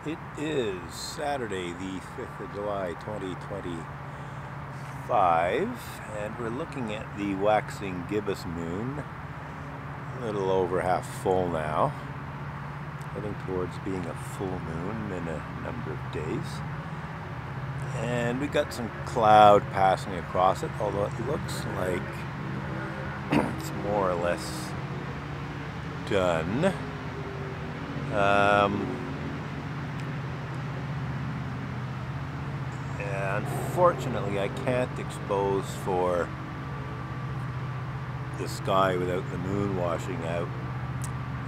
It is Saturday, the 5th of July, 2025, and we're looking at the waxing gibbous moon, a little over half full now, heading towards being a full moon in a number of days. And we got some cloud passing across it, although it looks like it's more or less done. Unfortunately, I can't expose for the sky without the moon washing out,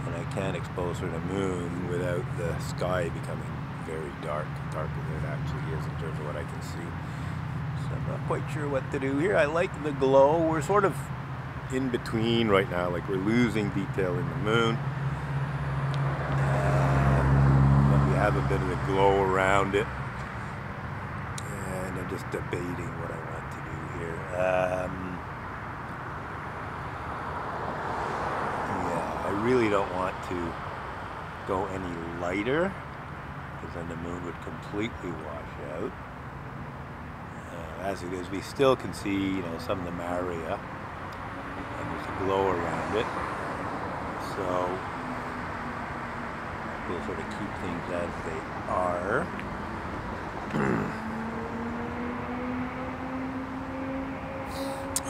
and I can't expose for the moon without the sky becoming very dark, darker than it actually is in terms of what I can see. So I'm not quite sure what to do here. I like the glow. We're sort of in between right now, like we're losing detail in the moon, but we have a bit of the glow around it. I'm just debating what I want to do here. Yeah, I really don't want to go any lighter, because then the moon would completely wash out. As it is, we still can see, some of the Maria, and there's a glow around it. So we'll sort of keep things as they are.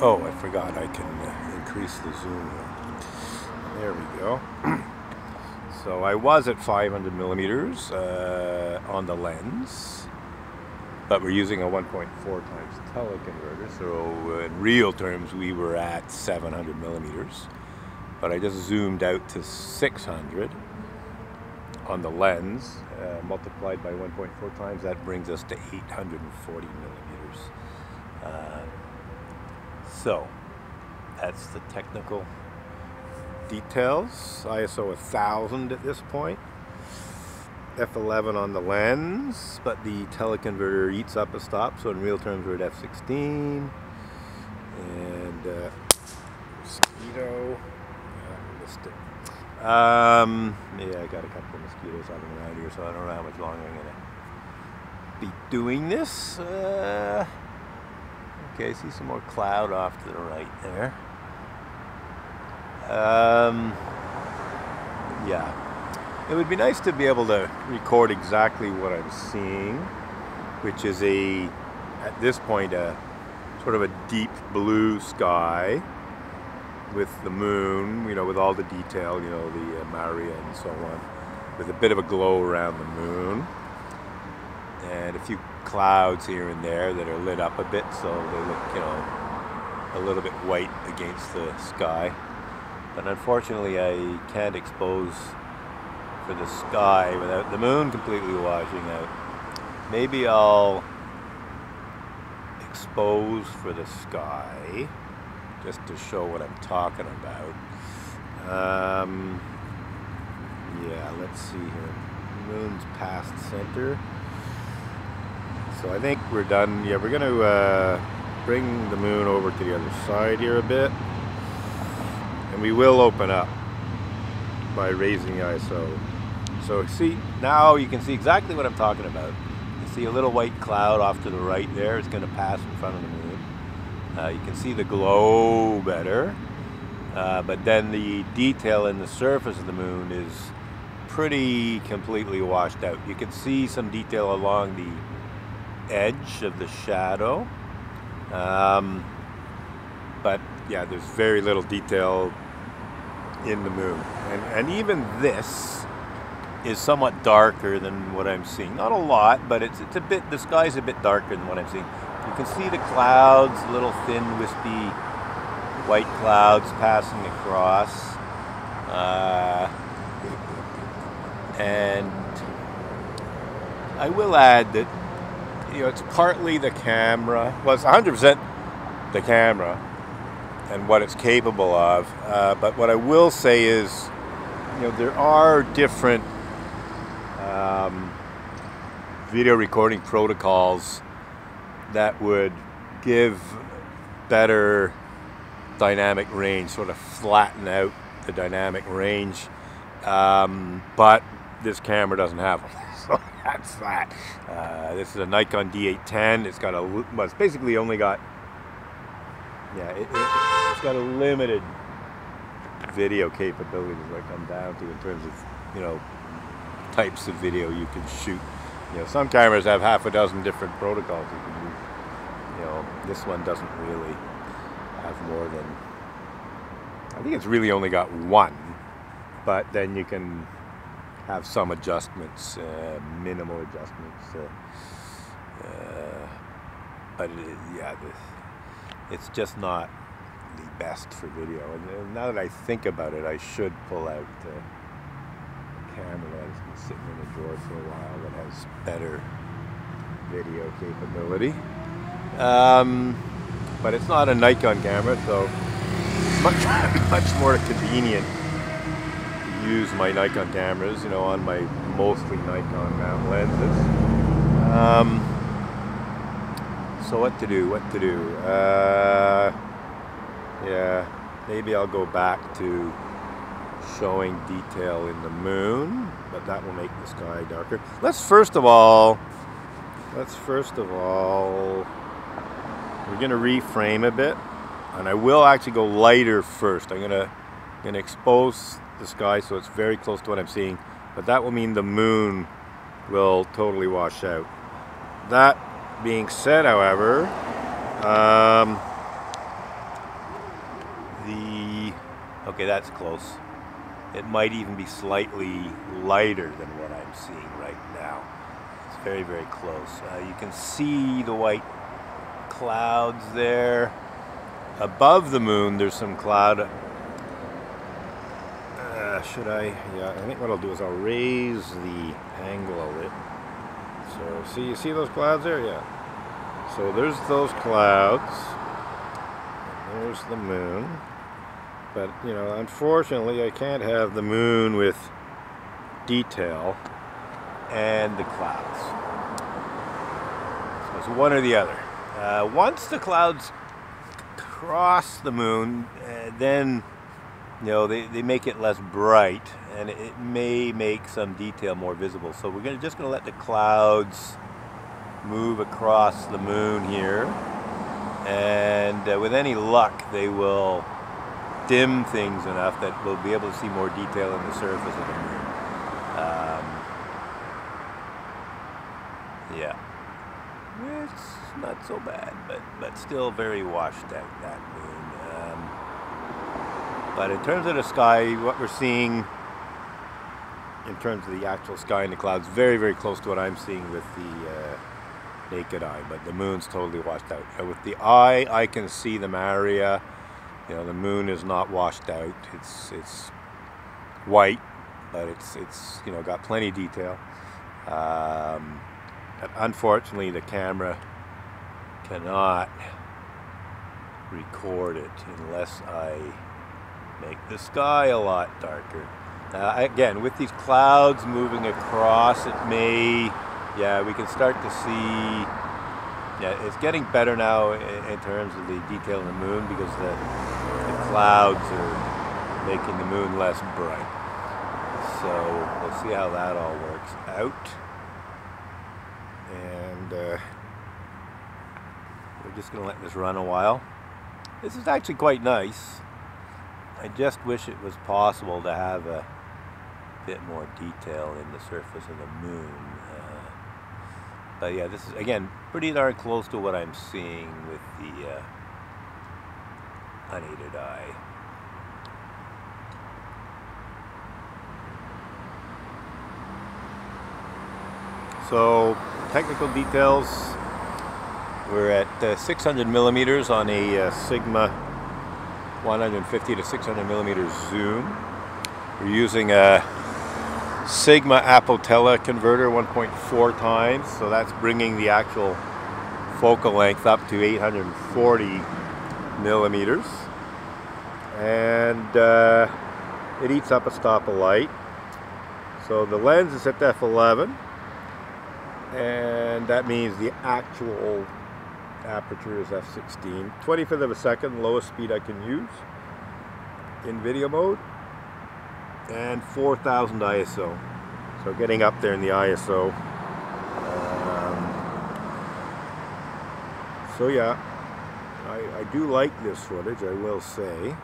Oh, I forgot I can increase the zoom. There we go. So I was at 500 millimeters on the lens, but we're using a 1.4X Teleconverter, so in real terms we were at 700 millimeters, but I just zoomed out to 600 on the lens, multiplied by 1.4 times, that brings us to 840 millimeters. So that's the technical details. ISO 1000 at this point. F11 on the lens, but the teleconverter eats up a stop, so in real terms we're at F16. And mosquito, missed it. Yeah, I got a couple of mosquitoes hopping around here, so I don't know how much longer I'm gonna be doing this. Okay, I see some more cloud off to the right there. Yeah, it would be nice to be able to record exactly what I'm seeing, which is at this point, a sort of a deep blue sky with the moon, with all the detail, the Maria and so on, with a bit of a glow around the moon, and a few clouds here and there that are lit up a bit, so they look, a little bit white against the sky. But unfortunately, I can't expose for the sky without the moon completely washing out. Maybe I'll expose for the sky just to show what I'm talking about. Yeah, let's see here. Moon's past center. So I think we're done. Yeah, we're going to bring the moon over to the other side here a bit. And we will open up by raising the ISO. So see, now you can see exactly what I'm talking about. You see a little white cloud off to the right there. It's going to pass in front of the moon. You can see the glow better. But then the detail in the surface of the moon is pretty completely washed out. You can see some detail along the edge of the shadow, but yeah, there's very little detail in the moon, and even this is somewhat darker than what I'm seeing. Not a lot, but it's a bit, the sky's a bit darker than what I'm seeing. You can see the clouds, little thin wispy white clouds passing across, and I will add that it's partly the camera. Well, it's 100% the camera and what it's capable of. But what I will say is, there are different video recording protocols that would give better dynamic range, sort of flatten out the dynamic range. But this camera doesn't have them. So that's that. This is a Nikon D810. It's got well, it's basically only got, yeah, it's got a limited video capability that I come down to in terms of, you know, types of video you can shoot. You know, some cameras have half a dozen different protocols you can use. You know, this one doesn't really have more than, I think it's really only got one, but then you can have some adjustments, minimal adjustments. But yeah, it's just not the best for video. And now that I think about it, I should pull out a camera that's been sitting in a drawer for a while that has better video capability. But it's not a Nikon camera, so much more convenient to use my Nikon cameras, you know, on my mostly Nikon mount lenses. So what to do? Yeah, maybe I'll go back to showing detail in the moon, but that will make the sky darker. Let's first of all, we're going to reframe a bit, and I will actually go lighter first. I'm going to expose the sky so it's very close to what I'm seeing, but that will mean the moon will totally wash out. That being said, however, okay, that's close. It might even be slightly lighter than what I'm seeing right now. It's very, very close. You can see the white clouds there. Above the moon, there's some cloud. Yeah, I think what I'll do is I'll raise the angle of it. So, you see those clouds there? Yeah. So there's those clouds. And there's the moon. But, you know, unfortunately, I can't have the moon with detail and the clouds. So it's one or the other. Once the clouds cross the moon, then, you know, they make it less bright, and it may make some detail more visible. So we're just going to let the clouds move across the moon here, and with any luck, they will dim things enough that we'll be able to see more detail in the surface of the moon. Yeah, it's not so bad, but still very washed out, that moon. But in terms of the sky, what we're seeing in terms of the actual sky and the clouds, very, very close to what I'm seeing with the naked eye, but the moon's totally washed out. With the eye, I can see the area. You know, the moon is not washed out. It's white, but it's you know, got plenty of detail. But unfortunately, the camera cannot record it unless I make the sky a lot darker. Again, with these clouds moving across, it may, yeah, we can start to see. Yeah, it's getting better now in terms of the detail in the moon, because the clouds are making the moon less bright. So we'll see how that all works out. And we're just going to let this run a while. This is actually quite nice. I just wish it was possible to have a bit more detail in the surface of the moon. But yeah, this is, again, pretty darn close to what I'm seeing with the unaided eye. So, technical details. We're at 600 millimeters on a Sigma 150 to 600 millimeter zoom. We're using a Sigma Teleconverter 1.4 times, so that's bringing the actual focal length up to 840 millimeters, and it eats up a stop of light. So the lens is at f11, and that means the actual aperture is f16. 25th of a second, lowest speed I can use in video mode, and 4000 ISO. So getting up there in the ISO. So yeah, I do like this footage, I will say.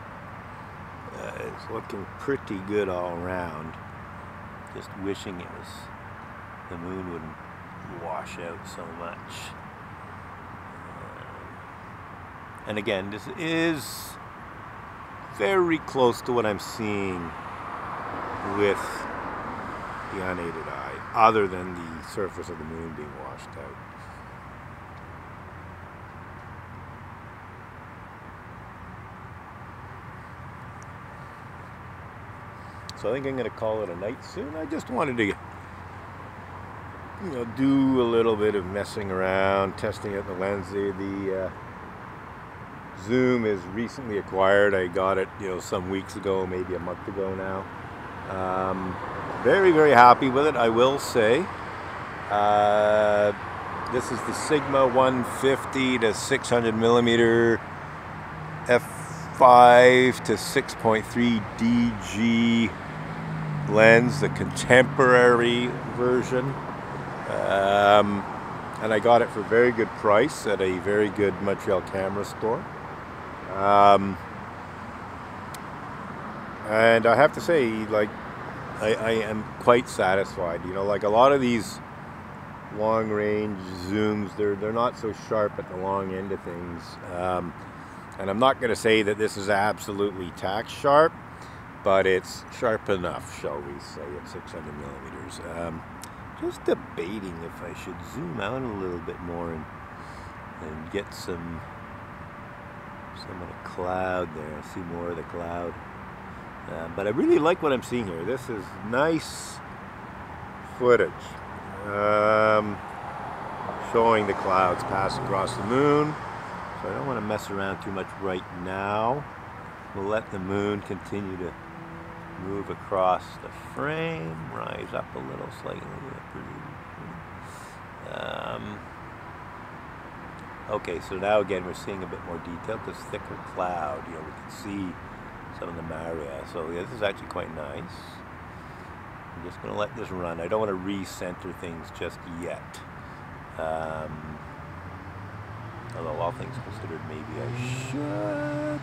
It's looking pretty good all around. Just wishing the moon wouldn't wash out so much. And again, this is very close to what I'm seeing with the unaided eye, other than the surface of the moon being washed out. So I think I'm going to call it a night soon. I just wanted to, do a little bit of messing around, testing out the lens. The zoom is recently acquired. I got it, some weeks ago, maybe a month ago now. Very, very happy with it, I will say. This is the Sigma 150 to 600 millimeter f5 to 6.3 DG lens, the contemporary version. And I got it for a very good price at a very good Montreal camera store. And I have to say, like, I am quite satisfied. Like a lot of these long range zooms, they're not so sharp at the long end of things. And I'm not going to say that this is absolutely tack sharp, but it's sharp enough, shall we say, at 600 millimeters. Just debating if I should zoom out a little bit more and get some of the cloud there, see more of the cloud. But I really like what I'm seeing here. This is nice footage, showing the clouds pass across the moon. So I don't want to mess around too much right now. We'll let the moon continue to move across the frame, rise up a little slightly. Okay, so now again we're seeing a bit more detail, this thicker cloud. We can see some of the Maria. So yeah, this is actually quite nice. I'm just going to let this run. I don't want to recenter things just yet. Although all things considered, maybe I should.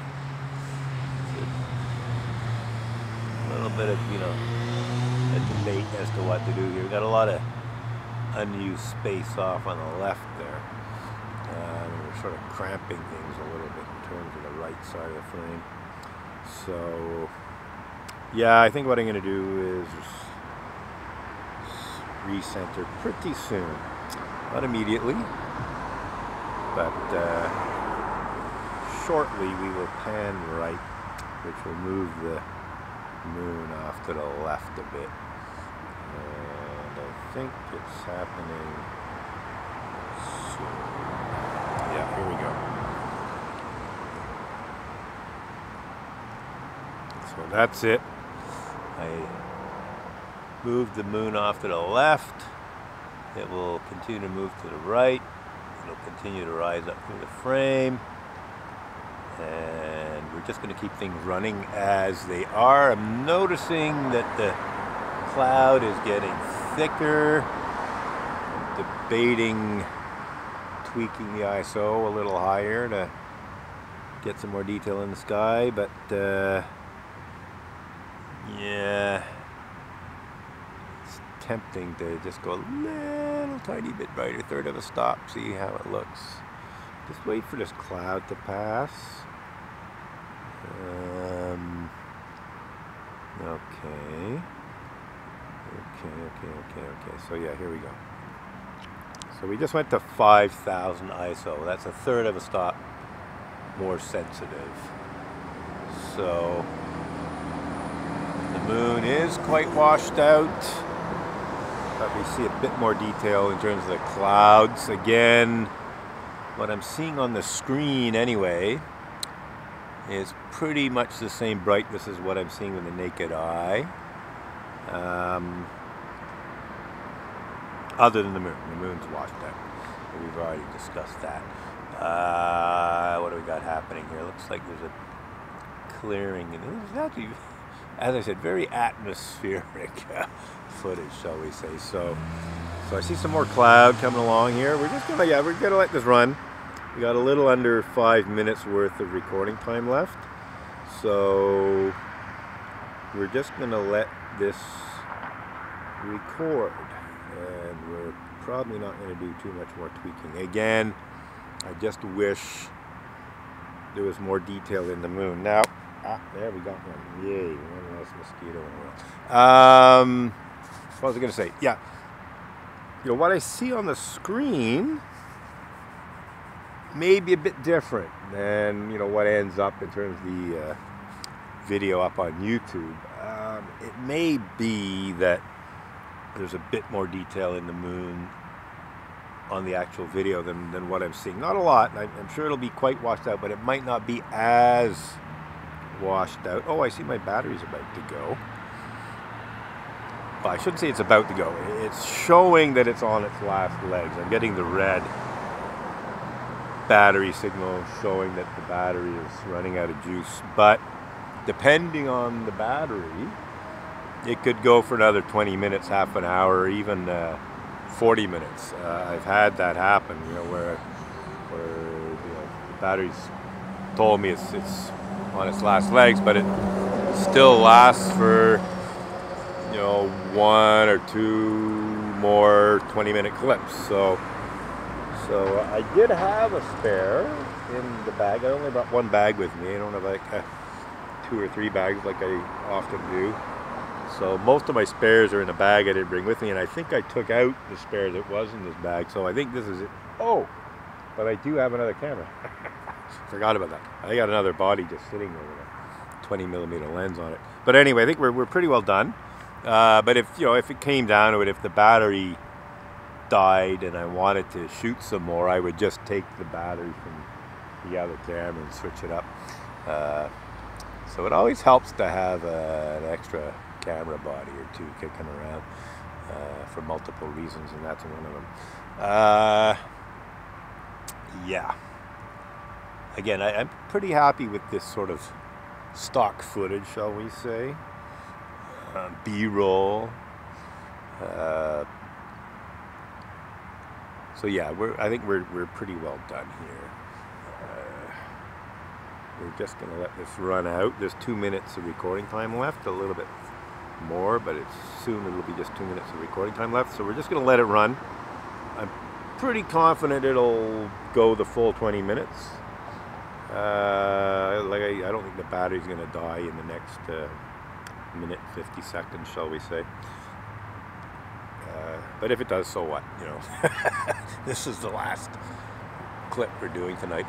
A little bit of, a debate as to what to do here. We've got a lot of unused space off on the left there. We're sort of cramping things a little bit in terms of the right side of the frame. So, yeah, I think what I'm going to do is recenter pretty soon. Not immediately, but shortly we will pan right, which will move the moon off to the left a bit. And I think it's happening soon. Yeah, here we go. So that's it. I moved the moon off to the left. It will continue to move to the right. It'll continue to rise up through the frame. And we're just going to keep things running as they are. I'm noticing that the cloud is getting thicker. I'm debating tweaking the ISO a little higher to get some more detail in the sky, but yeah, it's tempting to just go a little tiny bit brighter, third of a stop, see how it looks. Just wait for this cloud to pass. Okay. So yeah, here we go. So we just went to 5,000 ISO. That's a third of a stop more sensitive. So the moon is quite washed out, but we see a bit more detail in terms of the clouds. Again, what I'm seeing on the screen anyway is pretty much the same brightness as what I'm seeing with the naked eye. Other than the moon. The moon's washed out. We've already discussed that. What do we got happening here? Looks like there's a clearing. And there's actually, as I said, very atmospheric footage, shall we say. So I see some more cloud coming along here. We're just gonna, we're gonna let this run. We got a little under 5 minutes worth of recording time left. So we're just going to let this record. And we're probably not going to do too much more tweaking. Again, I just wish there was more detail in the moon. Now, there we got one. Yay, one less mosquito in the world. What was I going to say? Yeah. You know, what I see on the screen may be a bit different than, you know, what ends up in terms of the video up on YouTube. It may be that there's a bit more detail in the moon on the actual video than what I'm seeing. Not a lot. I'm sure it'll be quite washed out, but it might not be as washed out. Oh, I see my battery's about to go. Well, I shouldn't say it's about to go. It's showing that it's on its last legs. I'm getting the red battery signal showing that the battery is running out of juice. But depending on the battery, it could go for another 20 minutes, half an hour, or even 40 minutes. I've had that happen, you know, where you know, the battery's told me it's on its last legs, but it still lasts for, you know, 1 or 2 more 20-minute clips. So I did have a spare in the bag. I only brought one bag with me. I don't have like 2 or 3 bags like I often do. So most of my spares are in a bag I didn't bring with me, and I think I took out the spare that was in this bag. So I think this is it. Oh, but I do have another camera. Forgot about that. I got another body just sitting there with a 20mm lens on it. But anyway, I think we're pretty well done. But if, you know, if it came down to it, if the battery died and I wanted to shoot some more, I would just take the battery from the other camera and switch it up. So it always helps to have an extra camera body or two kicking around for multiple reasons, and that's one of them. Yeah. Again, I'm pretty happy with this sort of stock footage, shall we say. B-roll. So yeah, I think we're pretty well done here. We're just going to let this run out. There's 2 minutes of recording time left, a little bit more, but soon it'll be just 2 minutes of recording time left. So we're just going to let it run. I'm pretty confident it'll go the full 20 minutes. I don't think the battery's going to die in the next minute 50 seconds, shall we say. But if it does, so what, you know. This is the last clip we're doing tonight.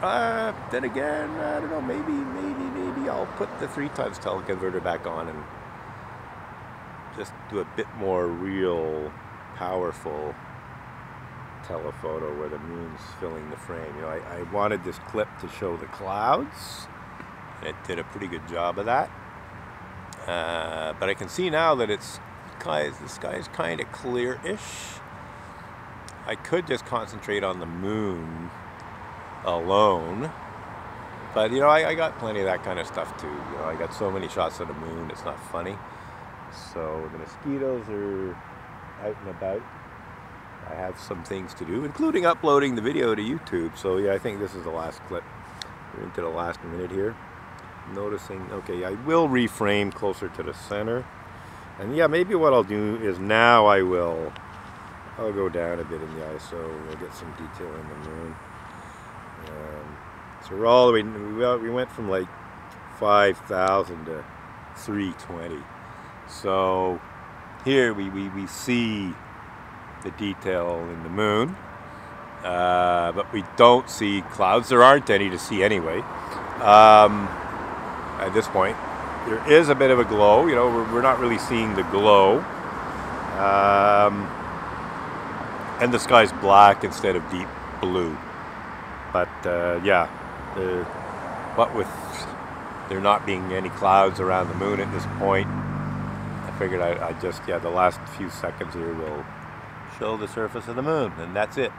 Then again, I don't know, maybe I'll put the 3x teleconverter back on and just do a bit more real powerful telephoto where the moon's filling the frame. You know, I wanted this clip to show the clouds, and it did a pretty good job of that. But I can see now that the sky is kind of clear-ish. I could just concentrate on the moon alone, but you know, I got plenty of that kind of stuff too. You know, I got so many shots of the moon, it's not funny. So the mosquitoes are out and about. I have some things to do, including uploading the video to YouTube. So yeah, I think this is the last clip. We're into the last minute here. Noticing, okay, I will reframe closer to the center. And yeah, maybe what I'll do is now I'll go down a bit in the ISO. We'll get some detail in the moon. So we're all the way, we went from like 5,000 to 320. So here we see the detail in the moon, but we don't see clouds. There aren't any to see anyway. At this point, there is a bit of a glow. You know, we're not really seeing the glow, and the sky's black instead of deep blue. But yeah, what with there not being any clouds around the moon at this point, I figured I just, yeah, the last few seconds here will show the surface of the moon, and that's it.